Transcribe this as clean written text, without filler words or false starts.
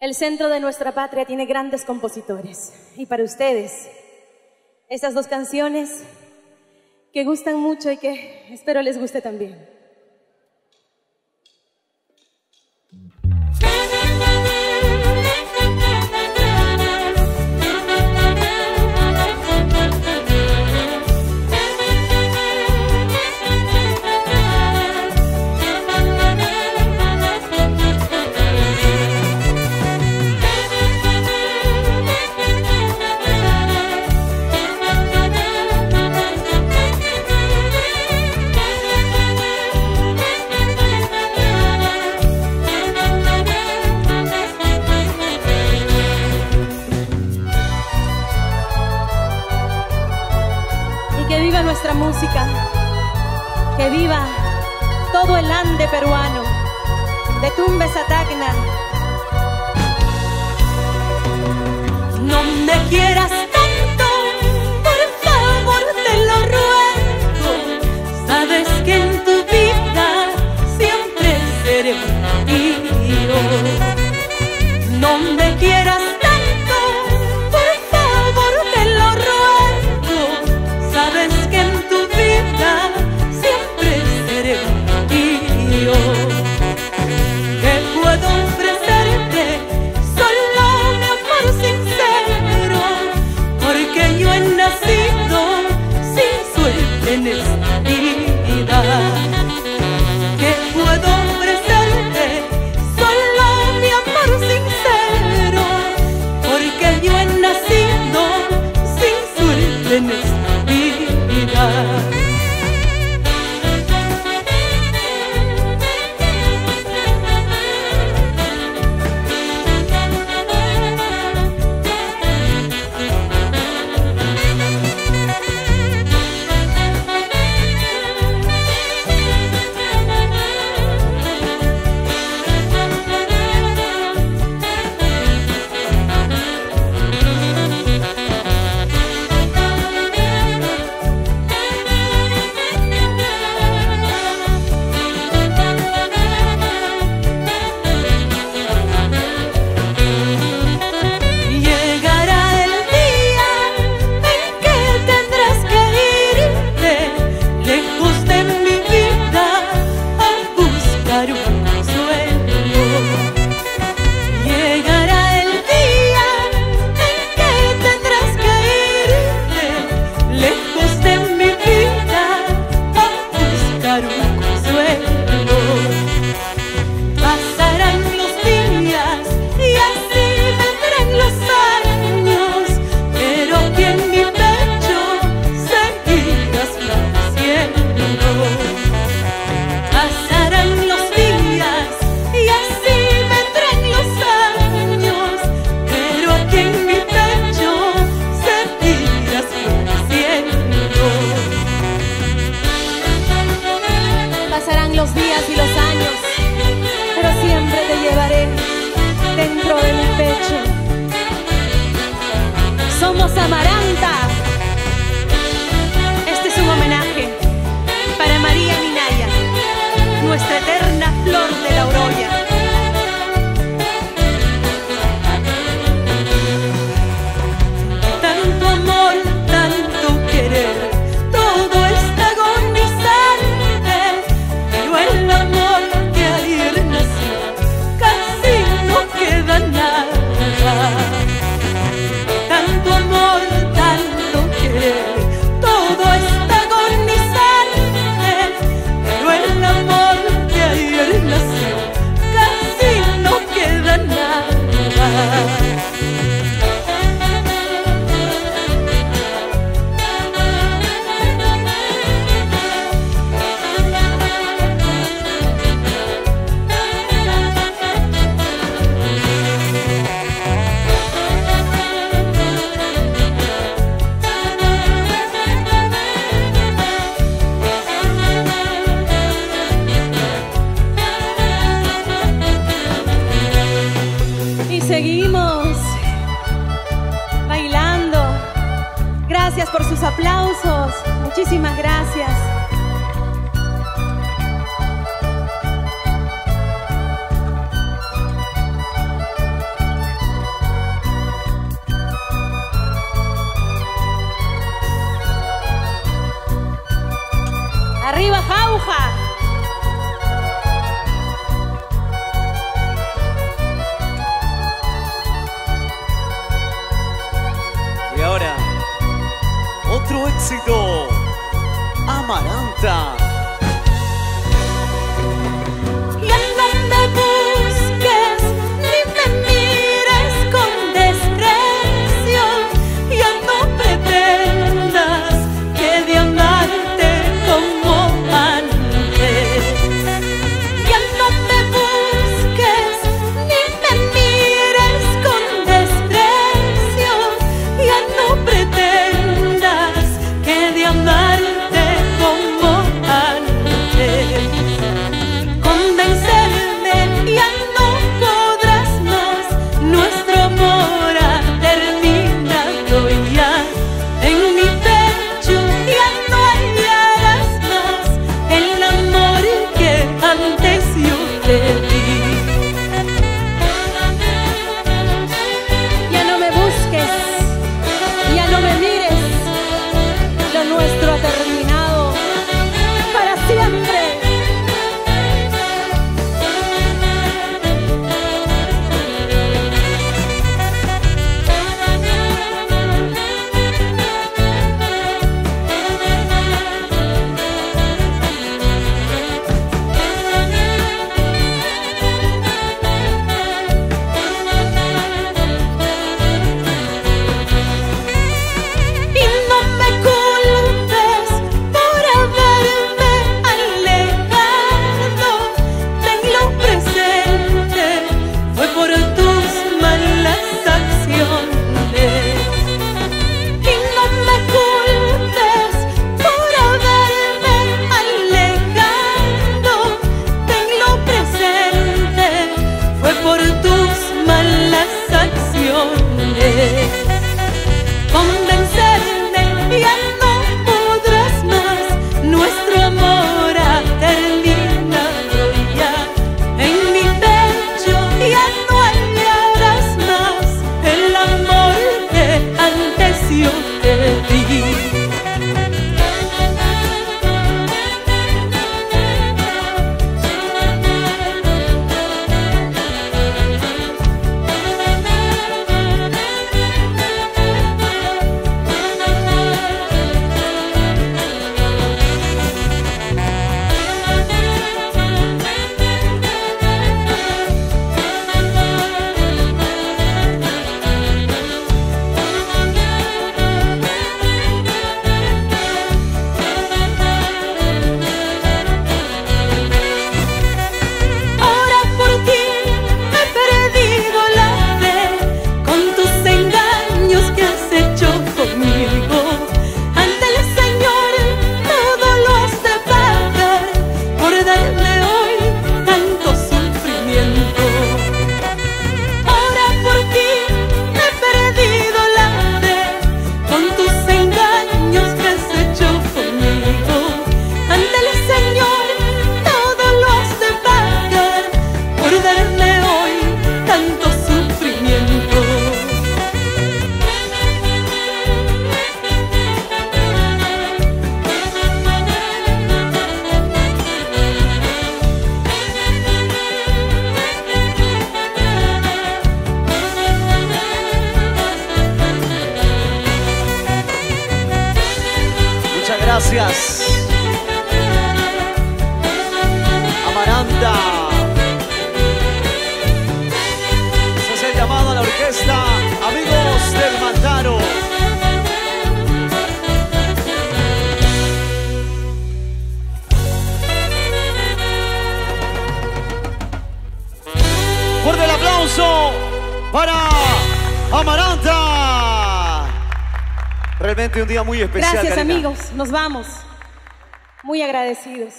El centro de nuestra patria tiene grandes compositores. Y para ustedes, estas dos canciones que gustan mucho y que espero les guste también. Nuestra música, que viva todo el ande peruano, de Tumbes a Tacna. No me quieras tanto, por favor te lo ruego. Sabes que en tu vida siempre seré contigo. No me quieras tanto, por favor te lo ruego. Sabes que en tu vida siempre seré contigo. ¿Qué puedo ofrecerte? Solo mi amor sincero, porque yo he nacido sin suerte en esta vida. ¿Qué puedo ofrecerte? Solo mi amor sincero, porque yo he nacido sin suerte en esta vida. Los días y los años, pero siempre te llevaré dentro de mi pecho. Somos Amaranta. Este es un homenaje para María Minaya, nuestra eterna flor de la Oroya. Tanto amor, tanto querer, todo está agonizante, pero el amor que ayer nació casi no queda nada. Tanto amor, tanto querer, todo está agonizante, pero el amor que ayer nació casi no queda nada. Seguimos bailando. Gracias por sus aplausos. Muchísimas gracias. éxito. Amaranta. Ya no me busques ni me mires con desprecio. Ya no pretendas que de amarte como antes. Ya no me busques ni me mires con desprecio. Ya no pretendas que de amarte como antes. Convencerme ya no podrás más. Nuestro amor ha terminado ya. En mi pecho ya no hallarás más el amor que antes yo te di. Ya no me busques, ya no me mires, lo nuestro ha terminado para siempre. Y no me culpes por haberme alejado. Tenlo presente, fue por tus malas acciones. Y no me culpes por haberme alejado. Tenlo presente, fue por tus malas acciones. Convencerme ya no podrás más. Nuestro amor ha terminado ya. En mi pecho ya no hallarás más el amor que antes yo te di. Ahora por ti he perdido la fe, con tus engaños que has hecho conmigo. Ante el Señor todo lo has de pagar por darme hoy tanto sufrimiento. Ahora por ti he perdido la fe, con tus engaños que has hecho conmigo. Ante el Señor todo lo has de pagar por darme hoy tanto sufrimiento. Muchas gracias. Amaranta. Ese es el llamado a la orquesta Amigos del Mantaro. Fuerte el aplauso para Amaranta. Realmente un día muy especial. Gracias, Karina. amigos, nos vamos. Muy agradecidos.